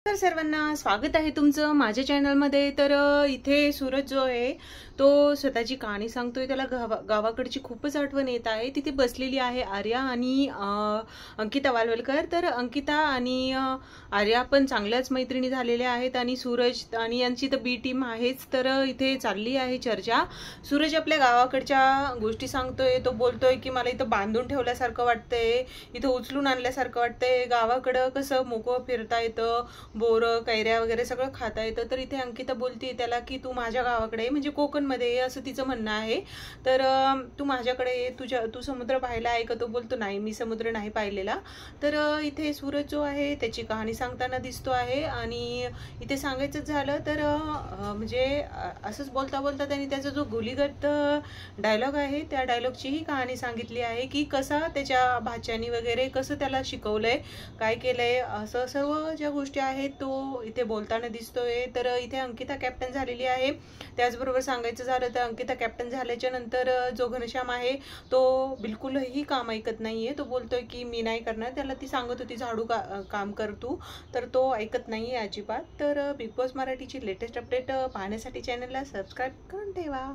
तर सर्वांना स्वागत आहे तुमचं माझ्या चॅनलमध्ये। तर इथे सूरज जो आहे तो स्वतःची कहाणी सांगतोय। त्याला गावाकडची खूपच आठवण येत आहे। तिथे बसलेली आहे आर्या आणि अंकिता वालवलकर। तर अंकिता आणि आर्या पण चांगल्याच मैत्रिणी झालेल्या आहेत आणि सूरज आणि यांची तर बी टीम आहेच। तर इथे चालली आहे चर्चा। सूरज आपल्या गावाकडच्या गोष्टी सांगतोय। तो बोलतोय की मला इथं बांधून ठेवल्यासारखं वाटतंय, इथं उचलून आणल्यासारखं वाटतंय। गावाकडं कसं मोकळं फिरता येतं, बोर कैऱ्या वगैरे सगळं खाता येतं। तर इथे अंकिता बोलते त्याला की तू माझ्या गावाकडे म्हणजे कोकणमध्ये ये असं तिचं म्हणणं आहे। तर तू माझ्याकडे ये, तू समुद्र पाहिला आहे का? तो बोलतो नाही, मी समुद्र नाही पाहिलेला। तर इथे सूरज जो आहे त्याची कहाणी सांगताना दिसतो आहे। आणि इथे सांगायचं झालं तर म्हणजे असंच बोलता बोलता त्यांनी त्याचा जो गोलीगत डायलॉग आहे त्या डायलॉगचीही कहाणी सांगितली आहे की कसा त्याच्या भाच्यानी वगैरे कसं त्याला शिकवलंय, काय केलंय, असं सर्व ज्या गोष्टी आहेत तो इथे बोलताना दिसतोय। तर इथे अंकिता कॅप्टन झालेली आहे। त्याचबरोबर सांगायचं झालं तर अंकिता कॅप्टन झाल्याच्या नंतर जो घनश्याम आहे तो बिलकुलही काम ऐकत नाहीये। तो बोलतोय की मी नाही करणार। त्याला ती सांगत होती झाडू काम कर तू, तर तो ऐकत नाहीये अजिबात। तर बिग बॉस मराठीची लेटेस्ट अपडेट पाहण्यासाठी चॅनलला सबस्क्राईब करून ठेवा।